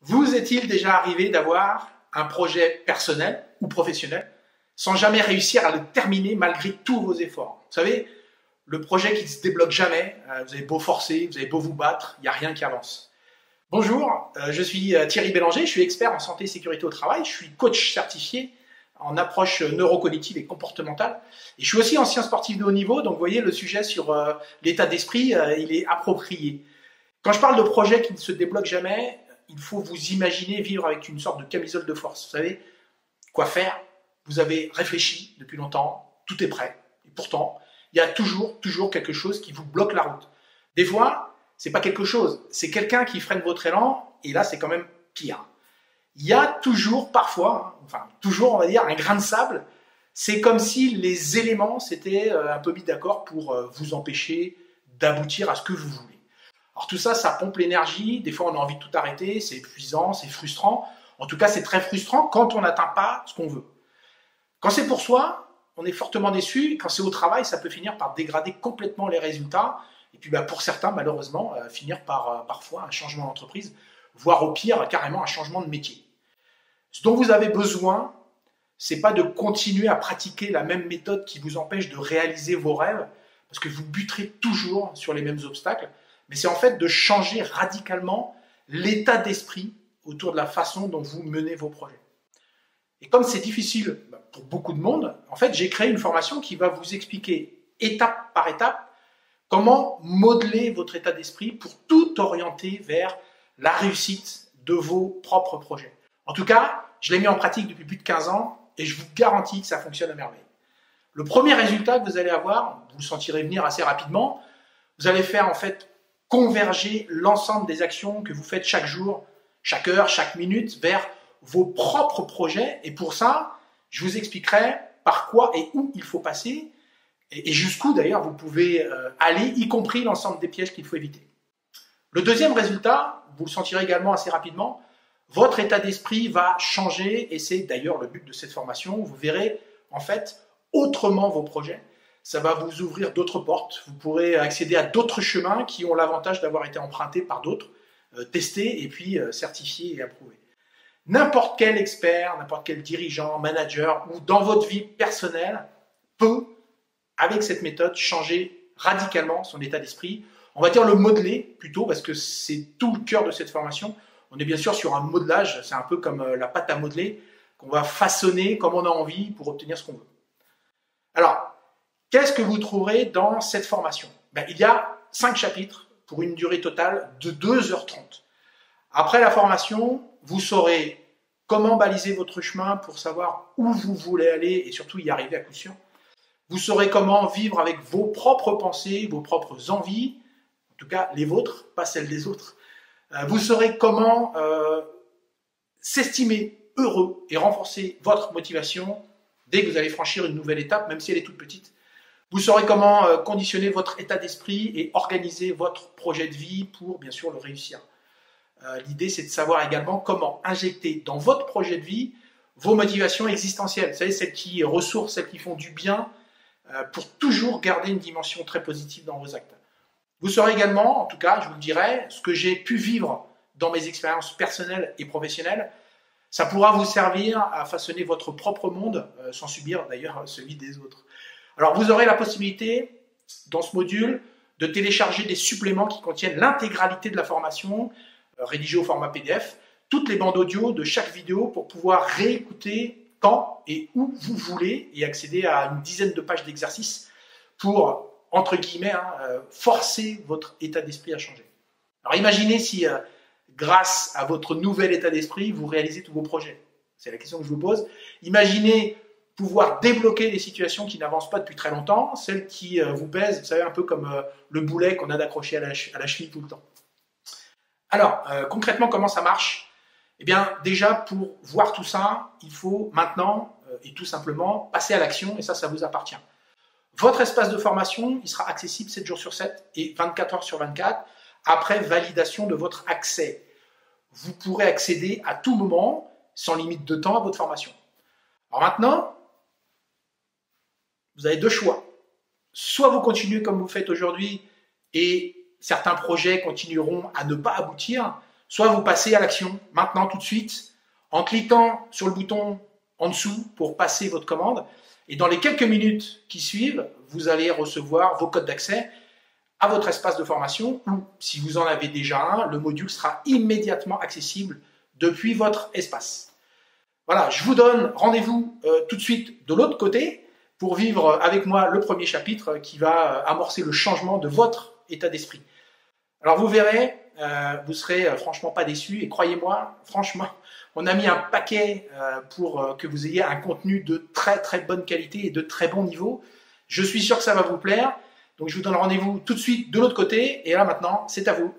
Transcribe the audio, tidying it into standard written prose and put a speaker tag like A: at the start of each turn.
A: Vous est-il déjà arrivé d'avoir un projet personnel ou professionnel sans jamais réussir à le terminer malgré tous vos efforts? Vous savez, le projet qui ne se débloque jamais, vous avez beau forcer, vous avez beau vous battre, il n'y a rien qui avance. Bonjour, je suis Thierry Bélanger, je suis expert en santé et sécurité au travail, je suis coach certifié en approche neurocognitive et comportementale. Et je suis aussi ancien sportif de haut niveau, donc vous voyez, le sujet sur l'état d'esprit, il est approprié. Quand je parle de projet qui ne se débloque jamais, il faut vous imaginer vivre avec une sorte de camisole de force. Vous savez quoi faire, vous avez réfléchi depuis longtemps, tout est prêt. Et pourtant, il y a toujours quelque chose qui vous bloque la route. Des fois, c'est pas quelque chose, c'est quelqu'un qui freine votre élan, et là, c'est quand même pire. Il y a toujours, parfois, enfin toujours, on va dire, un grain de sable. C'est comme si les éléments s'étaient un peu mis d'accord pour vous empêcher d'aboutir à ce que vous voulez. Alors tout ça, ça pompe l'énergie. Des fois, on a envie de tout arrêter. C'est épuisant, c'est frustrant. En tout cas, c'est très frustrant quand on n'atteint pas ce qu'on veut. Quand c'est pour soi, on est fortement déçu. Quand c'est au travail, ça peut finir par dégrader complètement les résultats. Et puis, pour certains, malheureusement, finir par parfois un changement d'entreprise, voire au pire, carrément un changement de métier. Ce dont vous avez besoin, c'est pas de continuer à pratiquer la même méthode qui vous empêche de réaliser vos rêves, parce que vous buterez toujours sur les mêmes obstacles, mais c'est en fait de changer radicalement l'état d'esprit autour de la façon dont vous menez vos projets. Et comme c'est difficile pour beaucoup de monde, en fait, j'ai créé une formation qui va vous expliquer étape par étape comment modeler votre état d'esprit pour tout orienter vers la réussite de vos propres projets. En tout cas, je l'ai mis en pratique depuis plus de 15 ans et je vous garantis que ça fonctionne à merveille. Le premier résultat que vous allez avoir, vous le sentirez venir assez rapidement, vous allez faire en fait converger l'ensemble des actions que vous faites chaque jour, chaque heure, chaque minute vers vos propres projets. Et pour ça, je vous expliquerai par quoi et où il faut passer et jusqu'où d'ailleurs vous pouvez aller, y compris l'ensemble des pièges qu'il faut éviter. Le deuxième résultat, vous le sentirez également assez rapidement, votre état d'esprit va changer et c'est d'ailleurs le but de cette formation. Vous verrez en fait autrement vos projets. Ça va vous ouvrir d'autres portes. Vous pourrez accéder à d'autres chemins qui ont l'avantage d'avoir été empruntés par d'autres, testés et puis certifiés et approuvés. N'importe quel expert, n'importe quel dirigeant, manager ou dans votre vie personnelle peut, avec cette méthode, changer radicalement son état d'esprit. On va dire le modeler plutôt parce que c'est tout le cœur de cette formation. On est bien sûr sur un modelage, c'est un peu comme la pâte à modeler qu'on va façonner comme on a envie pour obtenir ce qu'on veut. Alors, qu'est-ce que vous trouverez dans cette formation? Il y a 5 chapitres pour une durée totale de 2h30. Après la formation, vous saurez comment baliser votre chemin pour savoir où vous voulez aller et surtout y arriver à coup sûr. Vous saurez comment vivre avec vos propres pensées, vos propres envies, en tout cas les vôtres, pas celles des autres. Vous saurez comment s'estimer heureux et renforcer votre motivation dès que vous allez franchir une nouvelle étape, même si elle est toute petite. Vous saurez comment conditionner votre état d'esprit et organiser votre projet de vie pour, bien sûr, le réussir. L'idée, c'est de savoir également comment injecter dans votre projet de vie vos motivations existentielles. Vous savez, celles qui ressourcent, celles qui font du bien, pour toujours garder une dimension très positive dans vos actes. Vous saurez également, en tout cas, je vous le dirai, ce que j'ai pu vivre dans mes expériences personnelles et professionnelles. Ça pourra vous servir à façonner votre propre monde, sans subir d'ailleurs celui des autres. Alors, vous aurez la possibilité, dans ce module, de télécharger des suppléments qui contiennent l'intégralité de la formation, rédigée au format PDF, toutes les bandes audio de chaque vidéo pour pouvoir réécouter quand et où vous voulez et accéder à une dizaine de pages d'exercices pour, entre guillemets, forcer votre état d'esprit à changer. Alors imaginez si, grâce à votre nouvel état d'esprit, vous réalisez tous vos projets. C'est la question que je vous pose. Imaginez pouvoir débloquer des situations qui n'avancent pas depuis très longtemps, celles qui vous pèsent, vous savez, un peu comme le boulet qu'on a d'accrocher à la cheville tout le temps. Alors, concrètement, comment ça marche? Eh bien, déjà, pour voir tout ça, il faut maintenant, et tout simplement, passer à l'action, et ça vous appartient. Votre espace de formation, il sera accessible 7 jours sur 7 et 24 heures sur 24, après validation de votre accès. Vous pourrez accéder à tout moment, sans limite de temps, à votre formation. Alors maintenant, vous avez 2 choix. Soit vous continuez comme vous faites aujourd'hui et certains projets continueront à ne pas aboutir, soit vous passez à l'action maintenant tout de suite en cliquant sur le bouton en dessous pour passer votre commande. Et dans les quelques minutes qui suivent, vous allez recevoir vos codes d'accès à votre espace de formation ou, si vous en avez déjà un, le module sera immédiatement accessible depuis votre espace. Voilà, je vous donne rendez-vous tout de suite de l'autre côté pour vivre avec moi le premier chapitre qui va amorcer le changement de votre état d'esprit. Alors vous verrez, vous serez franchement pas déçus et croyez-moi, franchement, on a mis un paquet pour que vous ayez un contenu de très très bonne qualité et de très bon niveau. Je suis sûr que ça va vous plaire. Donc je vous donne rendez-vous tout de suite de l'autre côté et là maintenant, c'est à vous.